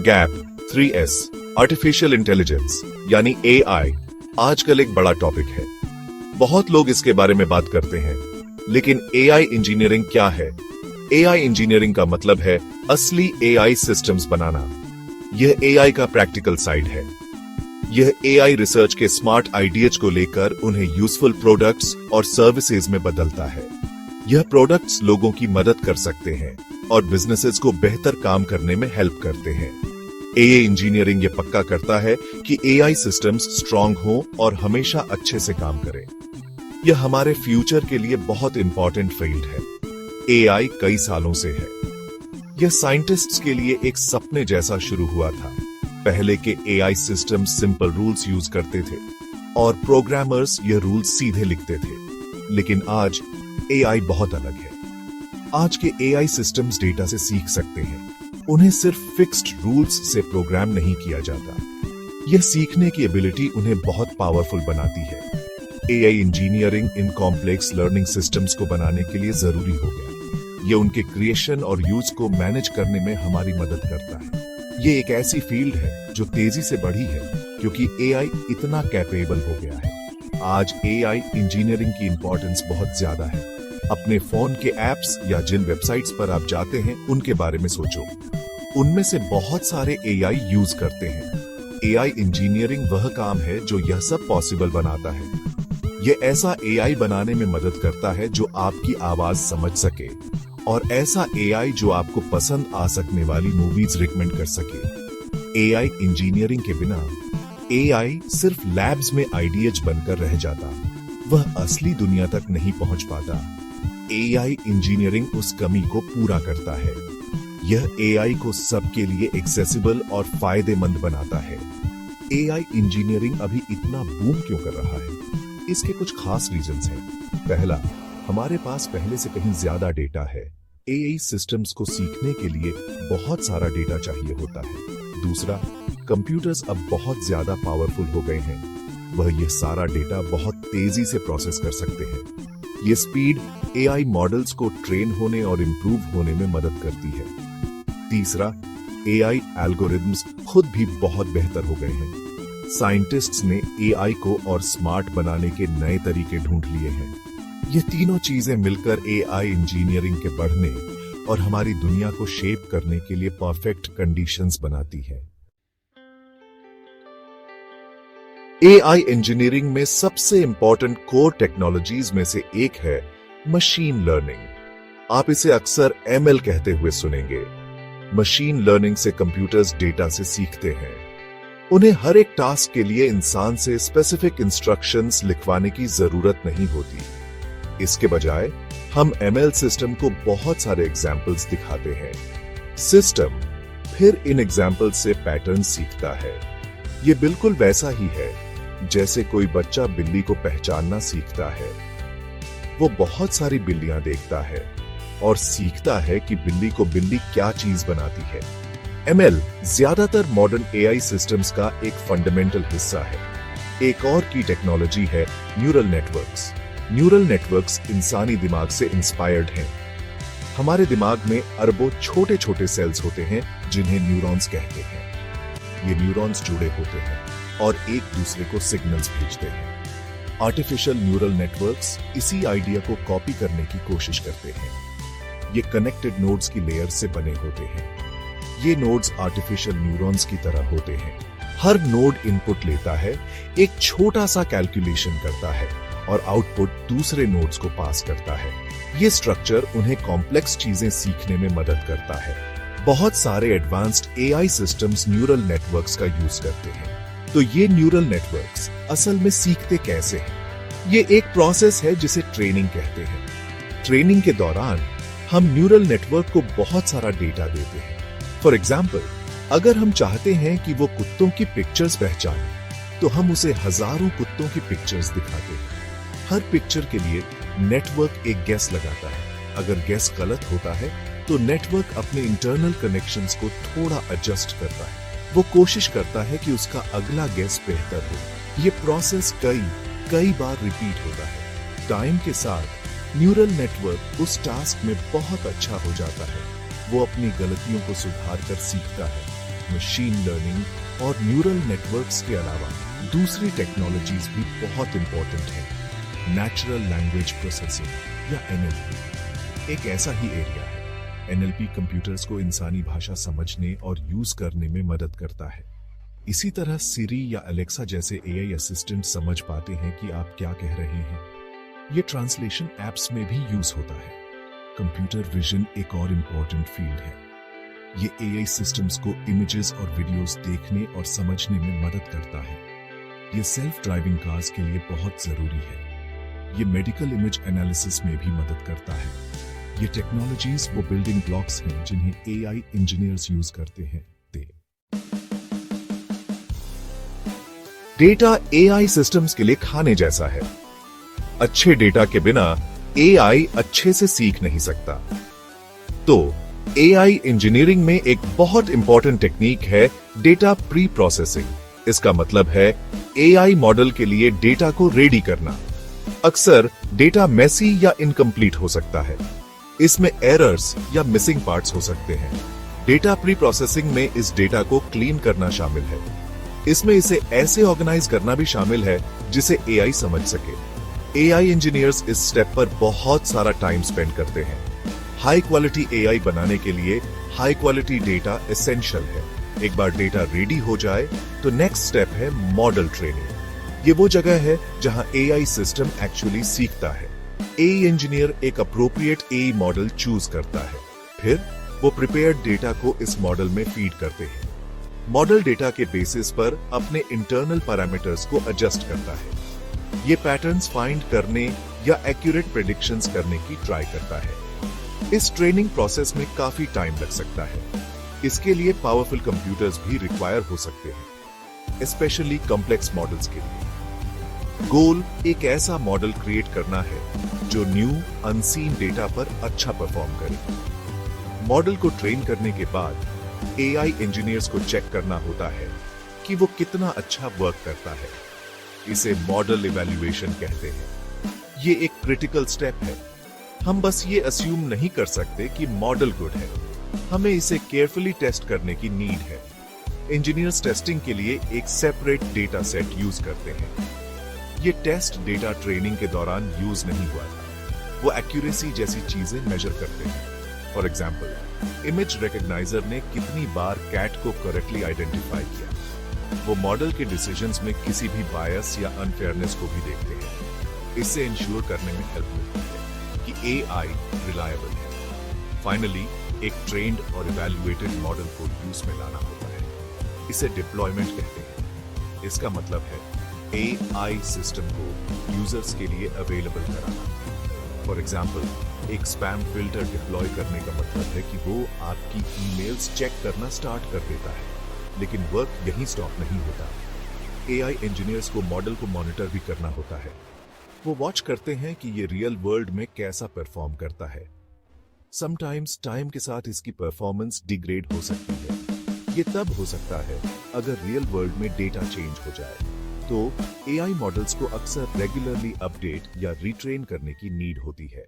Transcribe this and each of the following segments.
Gap 3S artificial intelligence यानी AI आजकल एक बड़ा टॉपिक है। बहुत लोग इसके बारे में बात करते हैं, लेकिन एआई इंजीनियरिंग क्या है? एआई इंजीनियरिंग का मतलब है असली एआई सिस्टम्स बनाना। यह एआई का प्रैक्टिकल साइड है। यह एआई रिसर्च के स्मार्ट आइडियाज को लेकर उन्हें यूजफुल प्रोडक्ट्स और सर्विसेज में बदलता है। यह प्रोडक्ट्स लोगों की मदद कर सकते हैं और बिजनेसेस को बेहतर काम करने में हेल्प करते हैं। एआई इंजीनियरिंग यह पक्का करता है कि एआई सिस्टम्स स्ट्रांग हो और हमेशा अच्छे से काम करें। यह हमारे फ्यूचर के लिए बहुत इंपॉर्टेंट फील्ड है। एआई कई सालों से है। यह साइंटिस्ट्स के लिए एक सपने जैसा शुरू हुआ था। पहले के AI systems simple rules use करते थे और प्रोग्रामर्स यह रूल्स सीधे लिखते थे। लेकिन आज एआई बहुत अलग है। आज के एआई सिस्टम्स डेटा से सीख सकते हैं। उन्हें सिर्फ फिक्स्ड रूल्स से प्रोग्राम नहीं किया जाता। यह सीखने की एबिलिटी उन्हें बहुत पावरफुल बनाती है। AI engineering in complex learning systems को बनाने के लिए जरूरी हो गया। यह उनके क्रिएशन और यूज को मैनेज करने में हमारी मदद करता है। यह एक ऐसी फील्ड है जो तेजी से बढ़ी है क्योंकि एआई इतना कैपेबल हो गया है। आज एआई इंजीनियरिंग की इंपॉर्टेंस बहुत ज्यादा है। अपने फोन के एप्स या जिन वेबसाइट्स पर आप जाते हैं उनके बारे में सोचो। उनमें से बहुत सारे एआई यूज करते हैं। एआई इंजीनियरिंग वह काम है जो यह सब पॉसिबल बनाता है। यह ऐसा एआई बनाने में मदद करता है जो आपकी आवाज समझ सके और ऐसा एआई जो आपको पसंद आ सकने वाली मूवीज रिकमेंड कर सके। एआई इंजीनियरिंग के बिना एआई सिर्फ लैब्स में आइडियाज बनकर रह जाता। वह असली दुनिया तक नहीं पहुंच पाता। एआई इंजीनियरिंग उस कमी को पूरा करता है। यह एआई को सबके लिए एक्सेसिबल और फायदेमंद बनाता है। एआई इंजीनियरिंग अभी इतना बूम क्यों कर रहा है? इसके कुछ खास रीजंस हैं। पहला, हमारे पास पहले से कहीं ज्यादा डेटा है। एआई सिस्टम्स को सीखने के लिए बहुत सारा डेटा चाहिए होता है। दूसरा, कंप्यूटर्स अब बहुत ज्यादा पावरफुल हो गए हैं। वह यह सारा डेटा बहुत तेजी से प्रोसेस कर सकते हैं। ये स्पीड एआई मॉडल्स को ट्रेन होने और इंप्रूव होने में मदद करती है। तीसरा, एआई एल्गोरिथम्स खुद भी बहुत बेहतर हो गए हैं। साइंटिस्ट्स ने एआई को और स्मार्ट बनाने के नए तरीके ढूंढ लिए हैं। ये तीनों चीजें मिलकर एआई इंजीनियरिंग के बढ़ने और हमारी दुनिया को शेप करने के लिए परफेक्ट कंडीशंस बनाती है। एआई इंजीनियरिंग में सबसे इंपॉर्टेंट कोर टेक्नोलॉजीज में से एक है मशीन लर्निंग। आप इसे अक्सर एमएल कहते हुए सुनेंगे। मशीन लर्निंग से कंप्यूटर्स डेटा से सीखते हैं। उन्हें हर एक टास्क के लिए इंसान से स्पेसिफिक इंस्ट्रक्शंस लिखवाने की जरूरत नहीं होती। इसके बजाय हम एमएल सिस्टम को बहुत सारे एग्जाम्पल्स दिखाते हैं। सिस्टम फिर इन एग्जाम्पल्स से पैटर्न सीखता है। ये बिल्कुल वैसा ही है जैसे कोई बच्चा बिल्ली को पहचानना सीखता है। वो बहुत सारी बिल्लियां देखता है और सीखता है कि बिल्ली को बिल्ली क्या चीज बनाती है। एमएल ज्यादातर मॉडर्न एआई सिस्टम्स का एक फंडामेंटल हिस्सा है। एक और की टेक्नोलॉजी है न्यूरल नेटवर्क्स। न्यूरल नेटवर्क्स इंसानी दिमाग से इंस्पायर्ड हैं। हमारे दिमाग में अरबों छोटे छोटे सेल्स होते हैं जिन्हें न्यूरॉन्स कहते हैं। ये न्यूरॉन्स जुड़े होते हैं और एक दूसरे को सिग्नल्स भेजते हैं। आर्टिफिशियल न्यूरल नेटवर्क्स इसी आइडिया को कॉपी करने की कोशिश करते हैं। ये कनेक्टेड नोड्स की लेयर से बने होते हैं। ये नोड्स आर्टिफिशियल न्यूरॉन्स की तरह होते हैं। हर नोड इनपुट लेता है, एक छोटा सा कैलकुलेशन करता है और आउटपुट दूसरे नोड्स को पास करता है। ये स्ट्रक्चर उन्हें कॉम्प्लेक्स चीजें सीखने में मदद करता है। बहुत सारे advanced AI systems neural networks का यूज करते हैं। तो ये न्यूरल नेटवर्क्स असल में सीखते कैसे हैं? ये एक प्रोसेस है जिसे ट्रेनिंग कहते हैं। ट्रेनिंग के दौरान हम न्यूरल नेटवर्क को बहुत सारा डेटा देते हैं। फॉर एग्जाम्पल, अगर हम चाहते हैं कि वो कुत्तों की पिक्चर्स पहचाने, तो हम उसे हजारों कुत्तों की पिक्चर्स दिखाते हैं। हर पिक्चर के लिए नेटवर्क एक गेस लगाता है। अगर गेस गलत होता है तो नेटवर्क अपने इंटरनल कनेक्शंस को थोड़ा एडजस्ट करता है। वो कोशिश करता है कि उसका अगला गेस बेहतर हो। ये प्रोसेस कई बार रिपीट होता है। टाइम के साथ न्यूरल नेटवर्क उस टास्क में बहुत अच्छा हो जाता है। वो अपनी गलतियों को सुधार कर सीखता है। मशीन लर्निंग और न्यूरल नेटवर्क्स के अलावा दूसरी टेक्नोलॉजीज भी बहुत इंपॉर्टेंट है। नेचुरल लैंग्वेज प्रोसेसिंग या NLP एक ऐसा ही एरिया है। NLP कंप्यूटर्स को इंसानी भाषा समझने और यूज करने में मदद करता है। इसी तरह सिरी या अलेक्सा जैसे AI असिस्टेंट समझ पाते हैं कि आप क्या कह रहे हैं। ये ट्रांसलेशन एप्स में भी यूज होता है। कंप्यूटर विजन एक और इम्पोर्टेंट फील्ड है। ये AI सिस्टम्स को इमेजेस और वीडियोस देखने और समझने में मदद करता है। ये सेल्फ ड्राइविंग कार्स के लिए बहुत जरूरी है। ये मेडिकल इमेज एनालिसिस में भी मदद करता है। ये टेक्नोलॉजीज वो बिल्डिंग ब्लॉक्स हैं जिन्हें AI इंजीनियर्स यूज करते हैं। डेटा AI सिस्टम्स के लिए खाने जैसा है। अच्छे डेटा के बिना AI अच्छे से सीख नहीं सकता। तो AI इंजीनियरिंग में एक बहुत इंपॉर्टेंट टेक्निक है डेटा प्री प्रोसेसिंग। इसका मतलब है AI मॉडल के लिए डेटा को रेडी करना। अक्सर डेटा मेसी या इनकम्प्लीट हो सकता है। इसमें एरर्स या मिसिंग पार्ट्स हो सकते हैं। डेटा प्री प्रोसेसिंग में इस डेटा को क्लीन करना शामिल है। इसमें इसे ऐसे ऑर्गेनाइज करना भी शामिल है जिसे AI समझ सके। AI इंजीनियर्स इस स्टेप पर बहुत सारा टाइम स्पेंड करते हैं। हाई क्वालिटी AI बनाने के लिए हाई क्वालिटी डेटा एसेंशियल है। एक बार डेटा रेडी हो जाए तो नेक्स्ट स्टेप है मॉडल ट्रेनिंग। ये वो जगह है जहां AI सिस्टम एक्चुअली सीखता है। AI इंजीनियर एक अप्रोप्रिएट AI मॉडल चूज करता है। फिर वो प्रिपेयर्ड डेटा को इस मॉडल में फीड करते हैं। मॉडल डेटा के बेसिस पर अपने इंटरनल पैरामीटर्स को एडजस्ट करता है। ये पैटर्न्स फाइंड करने या एक्यूरेट प्रेडिक्शंस करने की ट्राई करता है। इस ट्रेनिंग प्रोसेस में काफी टाइम लग सकता है। इसके लिए पावरफुल कंप्यूटर्स भी रिक्वायर हो सकते हैं, स्पेशली कॉम्प्लेक्स मॉडल्स के लिए। गोल एक ऐसा मॉडल क्रिएट करना है जो न्यू अनसीन डेटा पर अच्छा परफॉर्म करे। मॉडल को ट्रेन करने के बाद AI इंजीनियर्स को चेक करना होता है कि वो कितना अच्छा वर्क करता है। इसे मॉडल इवैल्यूएशन कहते हैं। ये एक क्रिटिकल स्टेप है। हम बस ये अस्यूम नहीं कर सकते कि मॉडल गुड है। हमें इसे केयरफुली टेस्ट करने की नीड है। इंजीनियर्स टेस्टिंग के लिए एक सेपरेट डेटा सेट यूज करते हैं। ये टेस्ट डेटा ट्रेनिंग के दौरान यूज नहीं हुआ था। वो एक्यूरेसी जैसी चीजें मेजर करते हैं। फॉर एग्जाम्पल, इमेज रिकॉग्नाइजर ने कितनी बार कैट को करेक्टली आइडेंटिफाई किया। वो मॉडल के डिसीजंस में किसी भी बायस या अनफेयरनेस को भी देखते हैं। इससे इंश्योर करने में हेल्प मिलती है कि AI रिलायबल है। फाइनली, एक ट्रेन्ड और इवैल्यूएटेड मॉडल को यूज में लाना होता है। इसे डिप्लॉयमेंट कहते हैं। इसका मतलब है AI सिस्टम को यूजर्स के लिए अवेलेबल कराना। फॉर एग्जाम्पल, एक स्पैम फिल्टर डिप्लॉय करने का मतलब है कि वो आपकी ईमेल्स चेक करना स्टार्ट कर देता है। लेकिन वर्क यहीं स्टॉप नहीं होता। AI इंजीनियर्स को मॉडल को मॉनिटर भी करना होता है। वो वॉच करते हैं कि ये रियल वर्ल्ड में कैसा परफॉर्म करता है। समटाइम्स टाइम के साथ इसकी परफॉर्मेंस डिग्रेड हो सकती है। ये तब हो सकता है अगर रियल वर्ल्ड में डेटा चेंज हो जाए। तो AI मॉडल्स को अक्सर रेगुलरली अपडेट या रिट्रेन करने की नीड होती है।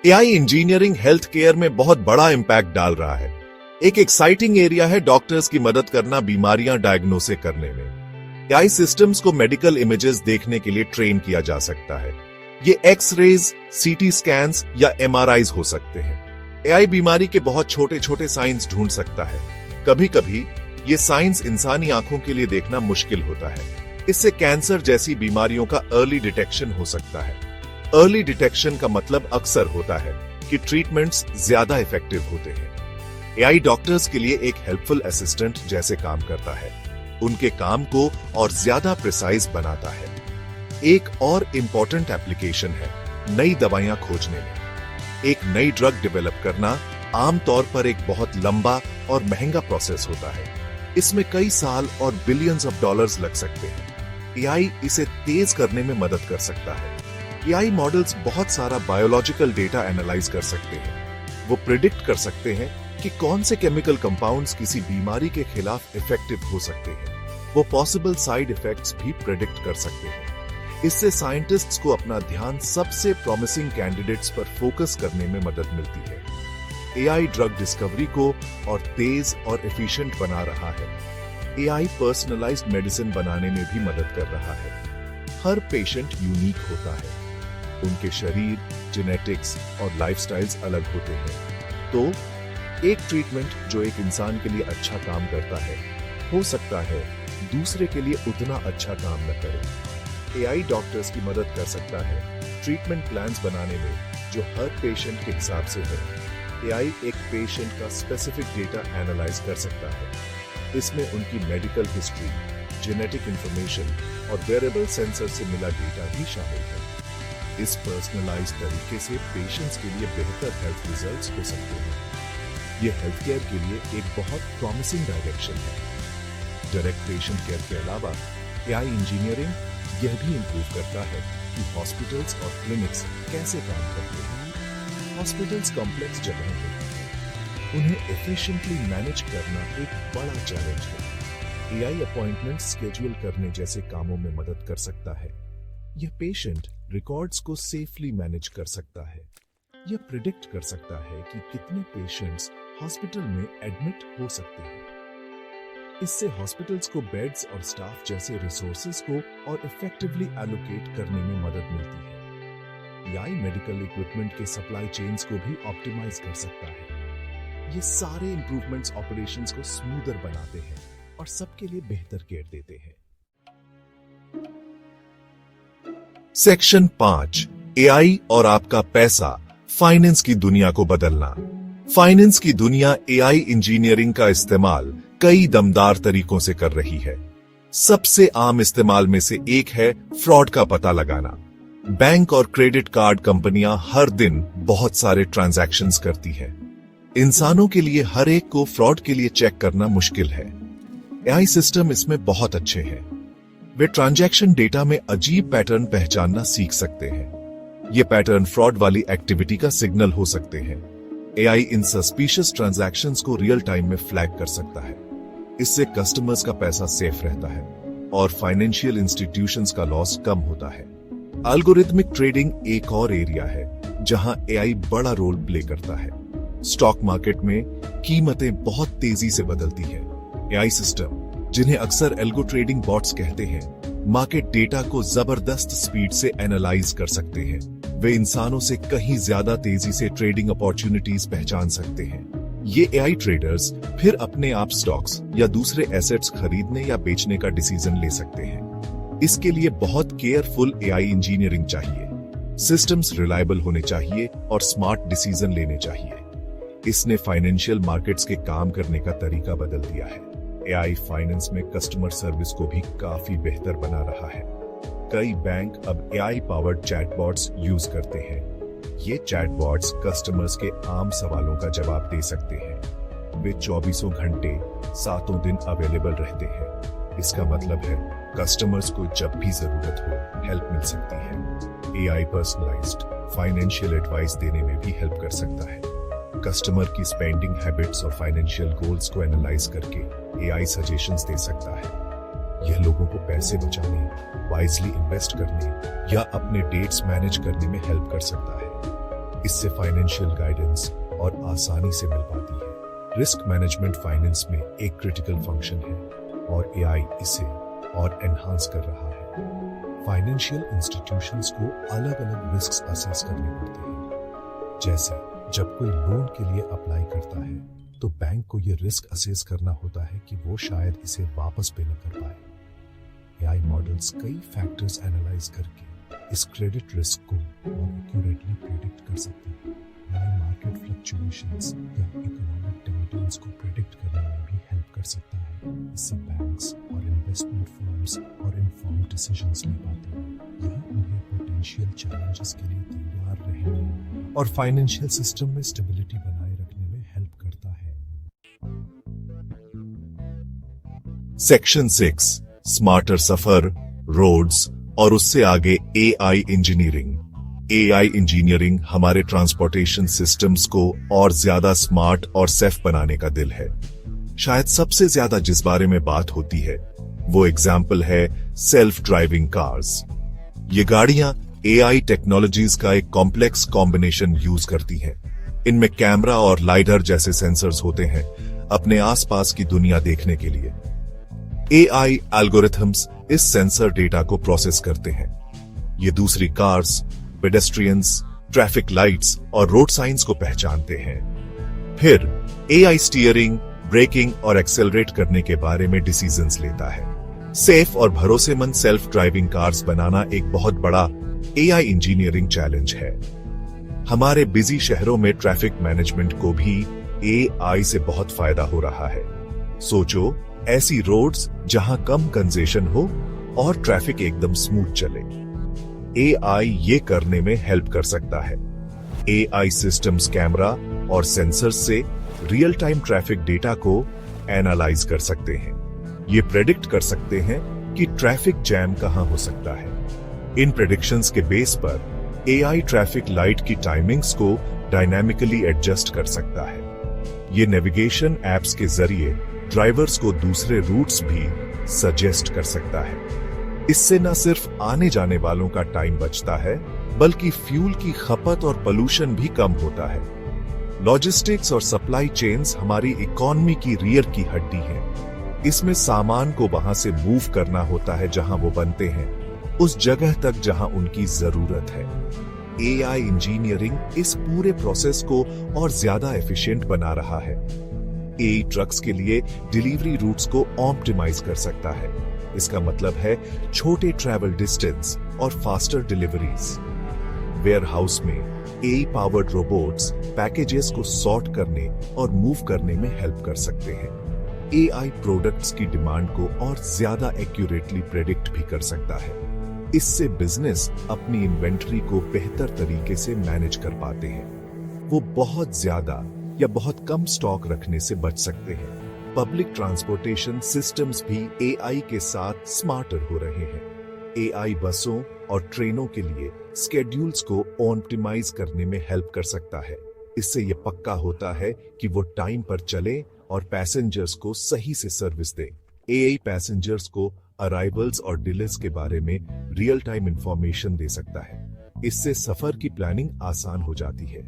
AI इंजीनियरिंग हेल्थ केयर में बहुत बड़ा इंपैक्ट डाल रहा है। एक एक्साइटिंग एरिया है डॉक्टर्स की मदद करना बीमारियां डायग्नोस करने में। AI सिस्टम्स को मेडिकल इमेजेस देखने के लिए ट्रेन किया जा सकता है। ये एक्स-रेज, CT स्कैन्स या MRIs हो सकते हैं। AI बीमारी के बहुत छोटे छोटे साइंस ढूंढ सकता है। कभी कभी ये साइंस इंसानी आंखों के लिए देखना मुश्किल होता है। इससे कैंसर जैसी बीमारियों का अर्ली डिटेक्शन हो सकता है। अर्ली डिटेक्शन का मतलब अक्सर होता है कि ट्रीटमेंट्स ज्यादा इफेक्टिव होते हैं। AI डॉक्टर्स के लिए एक हेल्पफुल असिस्टेंट जैसे काम करता है। उनके काम को और ज्यादा प्रिसाइज बनाता है। एक और इम्पोर्टेंट एप्लीकेशन है नई दवाइयां खोजने में। एक नई ड्रग डेवलप करना आमतौर पर एक बहुत लंबा और महंगा प्रोसेस होता है। इसमें कई साल और बिलियंस ऑफ डॉलर्स लग सकते हैं। AI इसे तेज करने में मदद कर सकता है। AI मॉडल्स बहुत सारा बायोलॉजिकल डेटा एनालाइज कर सकते हैं। वो प्रिडिक्ट कर सकते हैं कि कौन से केमिकल कंपाउंड्स किसी बीमारी के खिलाफ इफेक्टिव हो सकते हैं। वो पॉसिबल साइड इफेक्ट्स भी प्रिडिक्ट कर सकते हैं। इससे साइंटिस्ट्स को अपना ध्यान सबसे प्रॉमिसिंग कैंडिडेट्स पर फोकस करने में मदद मिलती है। एआई ड्रग डिस्कवरी को और तेज और एफिशिएंट बना रहा है। एआई पर्सनलाइज्ड मेडिसिन बनाने में भी मदद कर रहा है। हर पेशेंट यूनिक होता है, उनके शरीर, जेनेटिक्स और लाइफस्टाइल्स अलग होते हैं। तो एक ट्रीटमेंट जो एक इंसान के लिए अच्छा काम करता है, हो सकता है दूसरे के लिए उतना अच्छा काम न करे। एआई डॉक्टर्स की मदद कर सकता है ट्रीटमेंट प्लान्स बनाने में जो हर पेशेंट के हिसाब से है। एआई एक पेशेंट का स्पेसिफिक डेटा एनालाइज कर सकता है। इसमें उनकी मेडिकल हिस्ट्री, जेनेटिक इंफॉर्मेशन और वेरेबल सेंसर से मिला डेटा भी शामिल है। इस पर्सनलाइज्ड तरीके से पेशेंट्स के लिए बेहतर हेल्थ रिजल्ट्स हो सकते हैं। ये हेल्थ केयर के लिए एक बहुत प्रॉमिसिंग डायरेक्शन है। डायरेक्ट पेशेंट केयर के अलावा एआई इंजीनियरिंग यह भी इंप्रूव करता है कि हॉस्पिटल्स और क्लिनिक्स कैसे काम करते हैं। हॉस्पिटल्स कॉम्प्लेक्स जगह होती हैं, उन्हें एफिशिएंटली मैनेज करना एक बड़ा चैलेंज है। एआई अपॉइंटमेंट स्केड्यूल करने जैसे कामों में मदद कर सकता है। यह पेशेंट रिकॉर्ड्स को सेफली मैनेज कर सकता है। यह प्रिडिक्ट कर सकता है कि कितने पेशेंट्स हॉस्पिटल में एडमिट हो सकते हैं। इससे हॉस्पिटल्स को बेड्स और स्टाफ जैसे रिसोर्सेज को और इफेक्टिवली एलोकेट करने में मदद मिलती है। एआई मेडिकल इक्विपमेंट के सप्लाई चेन्स को भी ऑप्टिमाइज कर सकता है। ये सारे इंप्रूवमेंट्स ऑपरेशंस को स्मूदर बनाते हैं और सबके लिए बेहतर केयर देते हैं। सेक्शन 5, एआई और आपका पैसा, फाइनेंस की दुनिया को बदलना। फाइनेंस की दुनिया एआई इंजीनियरिंग का इस्तेमाल कई दमदार तरीकों से कर रही है। सबसे आम इस्तेमाल में से एक है फ्रॉड का पता लगाना। बैंक और क्रेडिट कार्ड कंपनियां हर दिन बहुत सारे ट्रांजैक्शंस करती हैं। इंसानों के लिए हर एक को फ्रॉड के लिए चेक करना मुश्किल है। एआई सिस्टम इसमें बहुत अच्छे हैं। वे ट्रांजैक्शन डेटा में अजीब पैटर्न पहचानना सीख सकते हैं। ये पैटर्न फ्रॉड वाली एक्टिविटी का सिग्नल हो सकते हैं। एआई इन सस्पिशियस ट्रांजैक्शंस को रियल टाइम में फ्लैग कर सकता है। इससे कस्टमर्स का पैसा सेफ रहता है और फाइनेंशियल इंस्टीट्यूशंस का लॉस कम होता है। एल्गोरिथमिक ट्रेडिंग एक और एरिया है जहां एआई बड़ा रोल प्ले करता है। स्टॉक मार्केट में कीमतें बहुत तेजी से बदलती हैं। एआई सिस्टम, जिन्हें अक्सर एल्गो ट्रेडिंग बॉट्स कहते हैं, मार्केट डेटा को जबरदस्त स्पीड से एनालाइज कर सकते हैं। वे इंसानों से कहीं ज्यादा तेजी से ट्रेडिंग अपॉर्चुनिटीज पहचान सकते हैं। ये एआई ट्रेडर्स फिर अपने आप स्टॉक्स या दूसरे एसेट्स खरीदने या बेचने का डिसीजन ले सकते हैं। इसके लिए बहुत केयरफुल एआई इंजीनियरिंग चाहिए। सिस्टम्स रिलायबल होने चाहिए और स्मार्ट डिसीजन लेने चाहिए। इसने फाइनेंशियल मार्केट्स के काम करने का तरीका बदल दिया है। एआई फाइनेंस में कस्टमर सर्विस को भी काफी बेहतर बना रहा है। कई बैंक अब एआई पावर्ड चैटबॉट्स यूज करते हैं। ये चैटबॉट्स कस्टमर्स के आम सवालों का जवाब दे सकते हैं। वे 24 घंटे 7 दिन अवेलेबल रहते हैं। इसका मतलब है कस्टमर्स को जब भी जरूरत हो हेल्प मिल सकती है। एआई पर्सनलाइज्ड फाइनेंशियल एडवाइस देने में भी हेल्प कर सकता है। कस्टमर की स्पेंडिंग हैबिट्स और फाइनेंशियल गोल्स को एनालाइज करके एआई सजेशंस दे सकता है। यह लोगों को पैसे बचाने, वाइजली इन्वेस्ट करने या अपने डेट्स मैनेज करने में हेल्प कर सकता है। इससे फाइनेंशियल गाइडेंस और आसानी से मिल पाती है। रिस्क मैनेजमेंट फाइनेंस में एक क्रिटिकल फंक्शन है और एआई इसे और एनहांस कर रहा है। फाइनेंशियल इंस्टीट्यूशंस को अलग अलग रिस्क असेस करने पड़ते हैं। जैसे जब कोई लोन के लिए अप्लाई करता है तो बैंक को यह रिस्क असेस करना होता है कि वो शायद इसे वापस पे न कर पाए। एआई मॉडल्स कई फैक्टर्स एनालाइज करके इस क्रेडिट रिस्क को और एक्यूरेटली प्रेडिक्ट कर सकते हैं। एआई मार्केट फ्लक्चुएशंस या इकोनॉमिक डाउनटर्न्स को प्रेडिक्ट करने में भी हेल्प कर सकता है। इससे बैंक्स और इन्वेस्टमेंट फर्म्स और इन्फॉर्म्ड डिसीजंस ले पाते हैं। यह उन्हें पोटेंशियल चैलेंजेस के लिए तैयार रहने और फाइनेंशियल सिस्टम में स्टेबिलिटी बनाए रखने में हेल्प करता है। सेक्शन 6, स्मार्टर सफर, रोड्स और उससे आगे एआई इंजीनियरिंग। एआई इंजीनियरिंग हमारे ट्रांसपोर्टेशन सिस्टम्स को और ज्यादा स्मार्ट और सेफ बनाने का दिल है। शायद सबसे ज्यादा जिस बारे में बात होती है वो एग्जाम्पल है सेल्फ ड्राइविंग कार्स। ये गाड़ियां एआई टेक्नोलॉजीज का एक कॉम्प्लेक्स कॉम्बिनेशन यूज करती हैं। इनमें कैमरा और लाइडर जैसे सेंसर्स होते हैं अपने आसपास की दुनिया देखने के लिए। एआई एल्गोरिथम्स इस सेंसर डेटा को प्रोसेस करते हैं। ये दूसरी कार्स, पेडेस्ट्रियंस, ट्रैफिक लाइट्स और रोड साइंस को पहचानते हैं। फिर एआई स्टीयरिंग, ब्रेकिंग और एक्सेलरेट करने के बारे में डिसीजंस लेता है। सेफ और भरोसेमंद सेल्फ ड्राइविंग कार्स बनाना एक बहुत बड़ा एआई इंजीनियरिंग चैलेंज है। हमारे बिजी शहरों में ट्रैफिक मैनेजमेंट को भी एआई से बहुत फायदा हो रहा है। सोचो, ऐसी रोड्स जहां कम कंजेशन हो और ट्रैफिक एकदम स्मूथ चले। एआई ये करने में हेल्प कर सकता है। एआई सिस्टम्स कैमरा और सेंसर्स से रियल टाइम ट्रैफिक डेटा को एनालाइज कर सकते हैं। ये प्रेडिक्ट कर सकते हैं कि ट्रैफिक जैम कहां हो सकता है। इन प्रेडिक्शंस के बेस पर एआई ट्रैफिक लाइट की टाइमिंग्स को डायनामिकली एडजस्ट कर सकता है। ये नेविगेशन एप्स के जरिए ड्राइवर्स को दूसरे रूट्स भी सजेस्ट कर सकता है। इससे न सिर्फ आने जाने वालों का टाइम बचता है, बल्कि फ्यूल की खपत और पोल्यूशन भी कम होता है। लॉजिस्टिक्स और सप्लाई चेन्स हमारी इकोनॉमी की रीढ़ की हड्डी हैं। इसमें सामान को वहां से मूव करना होता है जहां वो बनते हैं, उस जगह तक जहां उनकी जरूरत है। एआई इंजीनियरिंग इस पूरे प्रोसेस को और ज्यादा एफिशिएंट बना रहा है। एआई ट्रक्स के लिए डिलीवरी रूट्स को ऑप्टिमाइज कर सकता है। इसका मतलब है छोटे ट्रैवल डिस्टेंस और फास्टर डिलीवरीज। वेयरहाउस में एआई पावर्ड रोबोट्स पैकेजेस को सॉर्ट करने और मूव करने में हेल्प कर सकते हैं। एआई प्रोडक्ट्स की डिमांड को और ज्यादा एक्यूरेटली प्रेडिक्ट भी कर सकता है। इससे बिजनेस अपनी इन्वेंटरी को बेहतर तरीके से मैनेज कर पाते हैं। वो बहुत ज्यादा या बहुत कम स्टॉक रखने से बच सकते हैं। पब्लिक ट्रांसपोर्टेशन सिस्टम्स भी एआई के साथ स्मार्टर हो रहे हैं। एआई बसों और ट्रेनों के लिए स्केड्यूल्स को ऑप्टिमाइज करने में हेल्प कर सकता है। इससे यह पक्का होता है कि वो टाइम पर चले और पैसेंजर्स को सही से सर्विस दे। एआई पैसेंजर्स को अराइवल्स और डिलेस के बारे में रियल टाइम इंफॉर्मेशन दे सकता है। इससे सफर की प्लानिंग आसान हो जाती है।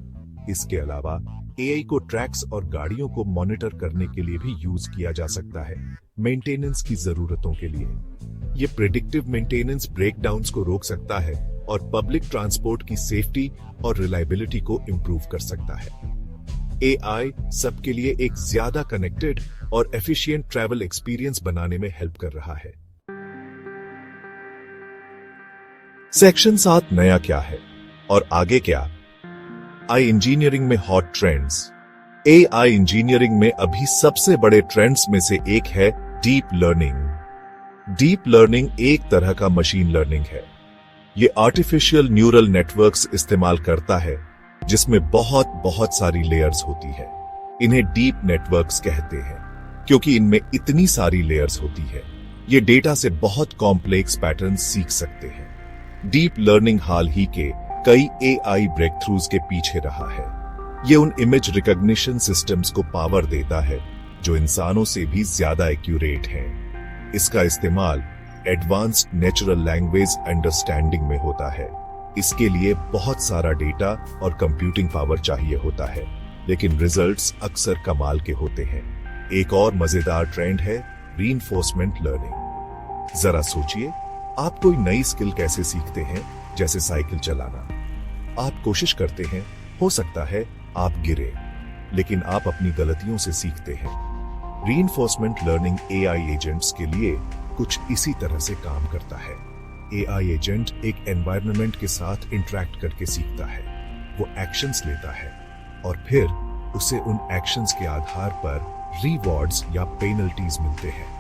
इसके अलावा एआई को ट्रैक्स और गाड़ियों को मॉनिटर करने के लिए भी यूज किया जा सकता है, मेंटेनेंस की जरूरतों के लिए। ये प्रेडिक्टिव मेंटेनेंस ब्रेकडाउन्स को रोक सकता है और पब्लिक ट्रांसपोर्ट की सेफ्टी और रिलायबिलिटी को इंप्रूव कर सकता है। एआई सबके लिए एक ज्यादा कनेक्टेड और एफिशिएंट ट्रैवल एक्सपीरियंस बनाने में हेल्प कर रहा है। सेक्शन 7 नया क्या है और आगे क्या? एआई इंजीनियरिंग में हॉट ट्रेंड्स। एआई इंजीनियरिंग में अभी सबसे बड़े ट्रेंड्स में से एक है डीप लर्निंग। डीप लर्निंग एक तरह का मशीन लर्निंग है। ये आर्टिफिशियल न्यूरल नेटवर्क्स इस्तेमाल करता है जिसमें बहुत सारी लेयर्स होती है। इन्हें डीप नेटवर्क्स कहते हैं क्योंकि इनमें इतनी सारी लेयर्स होती है। ये डेटा से बहुत कॉम्प्लेक्स पैटर्न्स सीख सकते हैं। डीप लर्निंग हाल ही के कई एआई ब्रेक थ्रूज के पीछे रहा है। ये उन इमेज रिकॉग्निशन सिस्टम्स को पावर देता है जो इंसानों से भी ज्यादा एक्यूरेट हैं। इसका इस्तेमाल एडवांस्ड नेचुरल लैंग्वेज अंडरस्टैंडिंग में होता है। इसके लिए बहुत सारा डेटा और कंप्यूटिंग पावर चाहिए होता है, लेकिन रिजल्ट्स अक्सर कमाल के होते हैं। एक और मजेदार ट्रेंड है रीइंफोर्समेंट लर्निंग। जरा सोचिए, आप कोई नई स्किल कैसे सीखते हैं, जैसे साइकिल चलाना। आप कोशिश करते हैं, हो सकता है आप गिरे, लेकिन आप अपनी गलतियों से सीखते हैं। रीइंफोर्समेंट लर्निंग एआई एजेंट्स के लिए कुछ इसी तरह से काम करता है। एआई एजेंट एक एनवायरनमेंट के साथ इंटरैक्ट करके सीखता है। वो एक्शंस लेता है और फिर उसे उन एक्शंस के आधार पर रिवॉर्ड्स या पेनल्टीज मिलते हैं।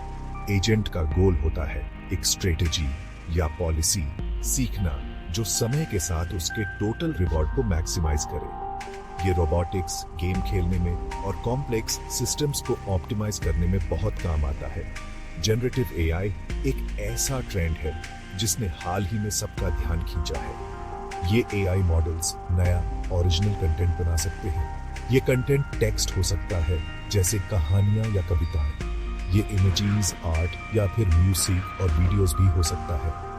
एजेंट का गोल होता है एक स्ट्रेटेजी या पॉलिसी सीखना जो समय के साथ उसके टोटल रिवॉर्ड को मैक्सिमाइज करे। ये रोबोटिक्स, गेम खेलने में और कॉम्प्लेक्स सिस्टम्स को ऑप्टिमाइज करने में बहुत काम आता है। जनरेटिव एआई एक ऐसा ट्रेंड है जिसने हाल ही में सबका ध्यान खींचा है। ये एआई मॉडल्स नया ओरिजिनल कंटेंट बना सकते हैं। ये कंटेंट टेक्स्ट हो सकता है, जैसे कहानियां या कविताएं। ये इमेजेस, आर्ट या फिर म्यूजिक और वीडियोस भी हो सकता है।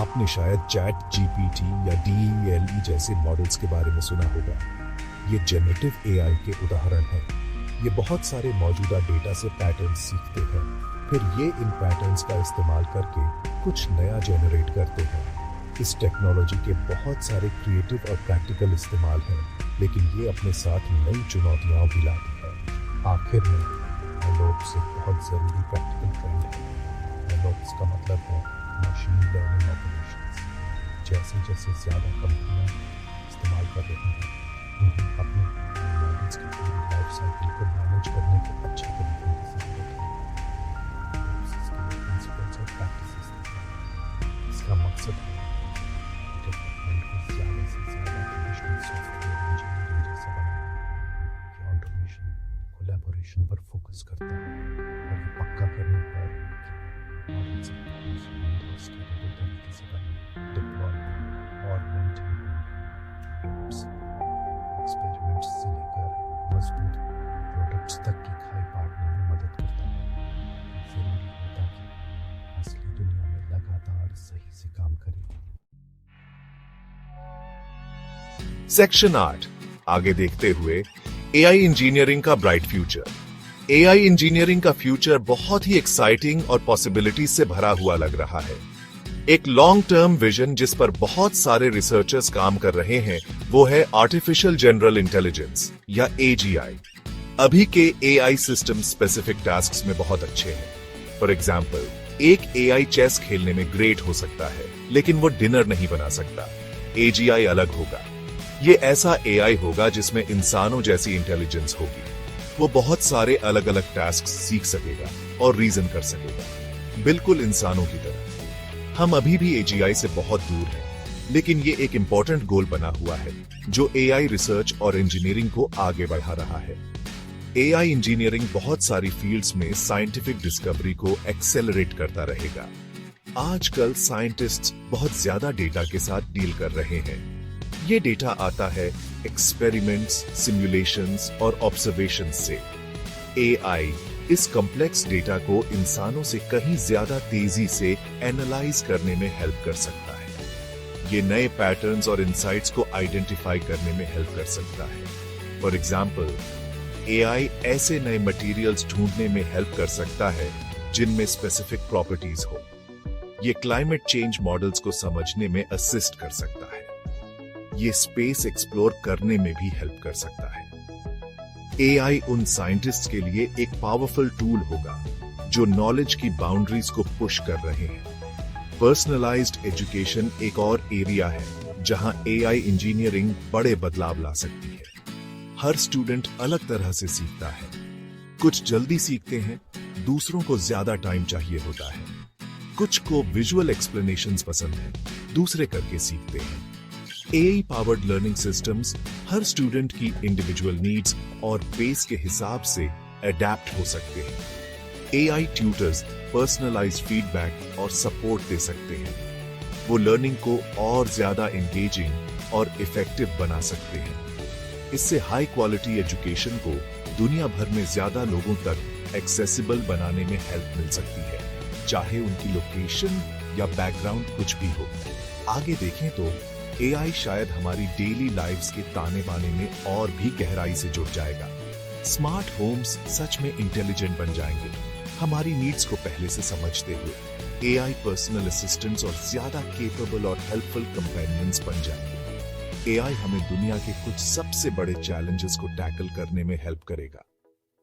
आपने शायद चैट जीपीटी या डीईएलई जैसे मॉडल्स के बारे में सुना होगा। ये जेनेटिव एआई के उदाहरण हैं। ये बहुत सारे मौजूदा डेटा से पैटर्न सीखते हैं, फिर ये इन पैटर्न्स का इस्तेमाल करके कुछ नया जनरेट करते हैं। इस टेक्नोलॉजी के बहुत सारे क्रिएटिव और प्रैक्टिकल इस्तेमाल हैं, लेकिन ये अपने साथ नई चुनौतियां भी लाती है। आखिर में एलओप्स एक बहुत ज़रूरी प्रैक्टिकल ट्रेंड है। एलओप्स का मतलब है मशीन लर्निंग ऑपरेशंस। जैसे जैसे ज़्यादा कंपनियां इस्तेमाल कर रही हैं, उन्हें अपने मॉडल्स की पूरी लाइफ साइकिल को मैनेज करने के अच्छे तरीकों की ज़रूरत है। इसके लिए प्रिंसिपल्स और प्रैक्टिसेस इसका मकसद है डेवलपमेंट को ज़्यादा से ज़्यादा ट्रेडिशनल सॉफ्टवेयर इंजीनियरिंग जैसा बनाना। ये ऑटोमेशन कोलैबोरेशन पर फोकस करता है और ये पक्का करने पर मॉडल से स्केलेबल तरीके से बनाना, डिप्लॉय और मेंटेन एक्सपेरिमेंट्स से लेकर मजबूत प्रोडक्ट्स तक की खाई पाटने में मदद करता है। जरूरी है ताकि असली दुनिया में लगातार सही से काम करे। सेक्शन 8 आगे देखते हुए एआई इंजीनियरिंग का ब्राइट फ्यूचर। एआई इंजीनियरिंग का फ्यूचर बहुत ही एक्साइटिंग और पॉसिबिलिटीज से भरा हुआ लग रहा है। एक लॉन्ग टर्म विजन जिस पर बहुत सारे रिसर्चर्स काम कर रहे हैं वो है आर्टिफिशियल जनरल इंटेलिजेंस या एजीआई। अभी के एआई सिस्टम स्पेसिफिक टास्क्स में बहुत अच्छे हैं। फॉर एग्जाम्पल, एक एआई चेस खेलने में ग्रेट हो सकता है, लेकिन वो डिनर नहीं बना सकता। एजीआई अलग होगा। ये ऐसा एआई होगा जिसमें इंसानों जैसी इंटेलिजेंस होगी। वो बहुत सारे अलग अलग टास्क सीख सकेगा और रीजन कर सकेगा, बिल्कुल इंसानों की तरह। हम अभी भी एजीआई से बहुत दूर हैं, लेकिन ये एक इंपॉर्टेंट गोल बना हुआ है जो एआई रिसर्च और इंजीनियरिंग को आगे बढ़ा रहा है। एआई इंजीनियरिंग बहुत सारी फील्ड्स में साइंटिफिक डिस्कवरी को एक्सेलरेट करता रहेगा। आजकल साइंटिस्ट्स बहुत ज्यादा डेटा के साथ डील कर रहे हैं। ये डेटा आता है एक्सपेरिमेंट्स, सिमुलेशंस और ऑब्जर्वेशंस से। एआई इस कॉम्प्लेक्स डेटा को इंसानों से कहीं ज्यादा तेजी से एनालाइज करने में हेल्प कर सकता है। ये नए पैटर्न्स और इंसाइट्स को आइडेंटिफाई करने में हेल्प कर सकता है। फॉर एग्जाम्पल, एआई ऐसे नए मटेरियल्स ढूंढने में हेल्प कर सकता है जिनमें स्पेसिफिक प्रॉपर्टीज हो। ये क्लाइमेट चेंज मॉडल्स को समझने में असिस्ट कर सकता है। ये स्पेस एक्सप्लोर करने में भी हेल्प कर सकता है। एआई उन साइंटिस्ट्स के लिए एक पावरफुल टूल होगा जो नॉलेज की बाउंड्रीज को पुश कर रहे हैं। पर्सनलाइज्ड एजुकेशन एक और एरिया है जहां एआई इंजीनियरिंग बड़े बदलाव ला सकती है। हर स्टूडेंट अलग तरह से सीखता है। कुछ जल्दी सीखते हैं, दूसरों को ज्यादा टाइम चाहिए होता है। कुछ को विजुअल एक्सप्लेनेशंस पसंद है, दूसरे करके सीखते हैं। एआई पावर्ड लर्निंग सिस्टम्स हर स्टूडेंट की इंडिविजुअल नीड्स और पेस के हिसाब से अडेप्ट हो सकते हैं। एआई ट्यूटर्स पर्सनलाइज्ड फीडबैक और सपोर्ट दे सकते हैं। वो लर्निंग को और ज्यादा एंगेजिंग और इफेक्टिव बना सकते हैं। इससे हाई क्वालिटी एजुकेशन को दुनिया भर में ज्यादा लोगों तक एक्सेसिबल बनाने में हेल्प मिल सकती है, चाहे उनकी लोकेशन या बैकग्राउंड कुछ भी हो। आगे देखें तो एआई शायद हमारी डेली लाइव्स के ताने बाने में और भी गहराई से जुड़ जाएगा। स्मार्ट होम्स सच में इंटेलिजेंट बन जाएंगे, हमारी नीड्स को पहले से समझते हुए। एआई पर्सनल असिस्टेंट्स और ज्यादा केपेबल और हेल्पफुल कंपेनियंस बन जाएंगे। एआई हमें दुनिया के कुछ सबसे बड़े चैलेंजेस को टैकल करने में हेल्प करेगा।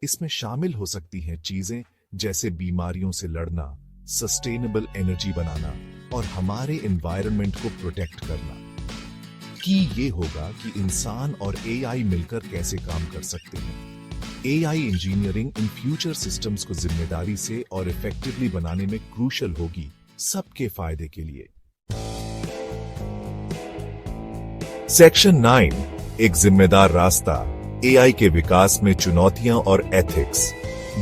इसमें शामिल हो सकती हैं चीजें जैसे बीमारियों से लड़ना, सस्टेनेबल एनर्जी बनाना और हमारे एनवायरनमेंट को प्रोटेक्ट करना। कि ये होगा कि इंसान और एआई मिलकर कैसे काम कर सकते हैं। AI engineering in future systems को जिम्मेदारी से और इफेक्टिवली बनाने में क्रूशल होगी, सबके फायदे के लिए। सेक्शन 9 एक जिम्मेदार रास्ता, एआई के विकास में चुनौतियां और एथिक्स।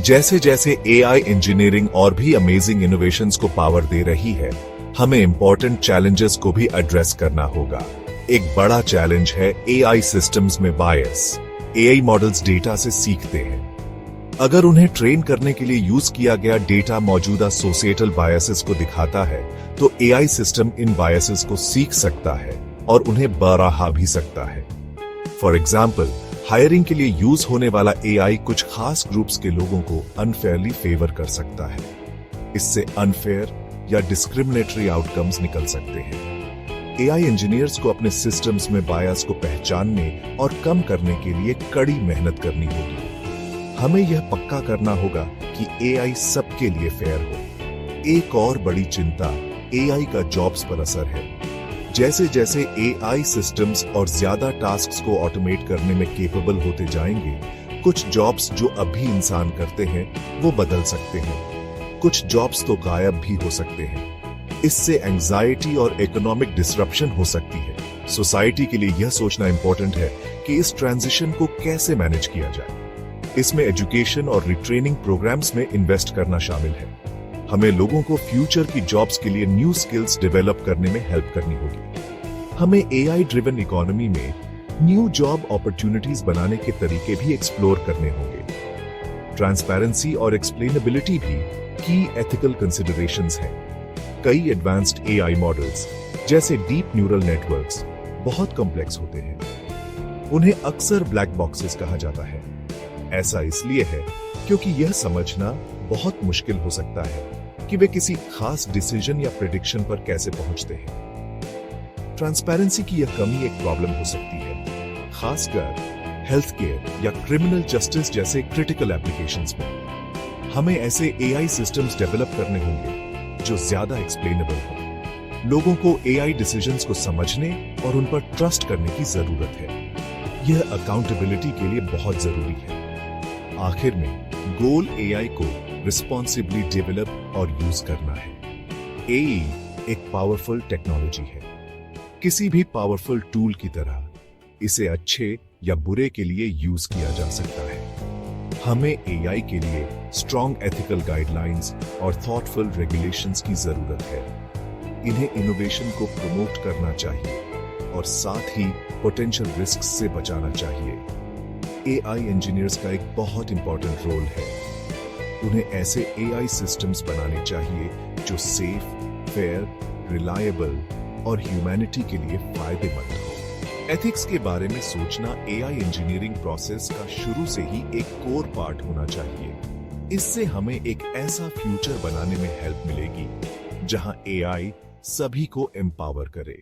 जैसे जैसे एआई इंजीनियरिंग और भी अमेजिंग इनोवेशंस को पावर दे रही है, हमें इंपॉर्टेंट चैलेंजेस को भी एड्रेस करना होगा। एक बड़ा चैलेंज है एआई सिस्टम्स में बायस। एआई मॉडल्स डेटा से सीखते हैं। अगर उन्हें ट्रेन करने के लिए यूज किया गया डेटा मौजूदा सोसाइटल बायसेस को दिखाता है, तो एआई सिस्टम इन बायसेस को सीख सकता है और उन्हें बरहा भी सकता है। फॉर एग्जाम्पल, हायरिंग के लिए यूज होने वाला एआई कुछ खास ग्रुप्स के लोगों को अनफेयरली फेवर कर सकता है। इससे अनफेयर या डिस्क्रिमिनेटरी आउटकम्स निकल सकते हैं। एआई इंजीनियर्स को अपने सिस्टम्स में बायस को पहचानने और कम करने के लिए कड़ी मेहनत करनी होगी। हमें यह पक्का करना होगा कि एआई सबके लिए फेयर हो। एक और बड़ी चिंता एआई का जॉब्स पर असर है। जैसे जैसे एआई सिस्टम्स और ज्यादा टास्क्स को ऑटोमेट करने में केपेबल होते जाएंगे, कुछ जॉब्स जो अभी इंसान करते हैं वो बदल सकते हैं। कुछ जॉब्स तो गायब भी हो सकते हैं। इससे एंजाइटी और इकोनॉमिक डिसरप्शन हो सकती है। सोसाइटी के लिए यह सोचना इंपॉर्टेंट है कि इस ट्रांजिशन को कैसे मैनेज किया जाए। इसमें एजुकेशन और रिट्रेनिंग प्रोग्राम्स में इन्वेस्ट करना शामिल है। हमें लोगों को फ्यूचर की जॉब्स के लिए न्यू स्किल्स डेवलप करने में हेल्प करनी होगी। हमें एआई ड्रिवन इकोनॉमी में न्यू जॉब अपॉर्चुनिटीज बनाने के तरीके भी एक्सप्लोर करने होंगे। ट्रांसपेरेंसी और एक्सप्लेनेबिलिटी भी की एथिकल कंसिडरेशंस हैं। कई एडवांस्ड एआई मॉडल्स जैसे डीप न्यूरल नेटवर्क्स बहुत कॉम्प्लेक्स होते हैं। उन्हें अक्सर ब्लैक बॉक्सेस कहा जाता है। ऐसा इसलिए है क्योंकि यह समझना बहुत मुश्किल हो सकता है कि वे किसी खास डिसीजन या प्रेडिक्शन पर कैसे पहुंचते हैं। ट्रांसपेरेंसी की यह कमी एक प्रॉब्लम हो सकती है, खासकर हेल्थ केयर या क्रिमिनल जस्टिस जैसे क्रिटिकल एप्लीकेशंस में। हमें ऐसे एआई सिस्टम्स डेवलप करने होंगे जो ज्यादा एक्सप्लेनेबल हो। लोगों को एआई डिसीजंस को समझने और उन पर ट्रस्ट करने की जरूरत है। यह अकाउंटेबिलिटी के लिए बहुत जरूरी है। आखिर में गोल एआई को रिस्पॉन्सिबली डेवलप और यूज करना है। एआई एक पावरफुल टेक्नोलॉजी है। किसी भी पावरफुल टूल की तरह इसे अच्छे या बुरे के लिए यूज किया जा सकता है। हमें एआई के लिए स्ट्रॉन्ग एथिकल गाइडलाइंस और थॉटफुल रेगुलेशंस की जरूरत है। इन्हें इनोवेशन को प्रमोट करना चाहिए और साथ ही पोटेंशियल रिस्क से बचाना चाहिए। एआई इंजीनियर्स का एक बहुत इंपॉर्टेंट रोल है। उन्हें ऐसे एआई सिस्टम्स बनाने चाहिए जो सेफ, फेयर, रिलायबल और ह्यूमैनिटी के लिए फायदेमंद हो। एथिक्स के बारे में सोचना एआई इंजीनियरिंग प्रोसेस का शुरू से ही एक कोर पार्ट होना चाहिए। इससे हमें एक ऐसा फ्यूचर बनाने में हेल्प मिलेगी जहां एआई सभी को एम्पावर करे।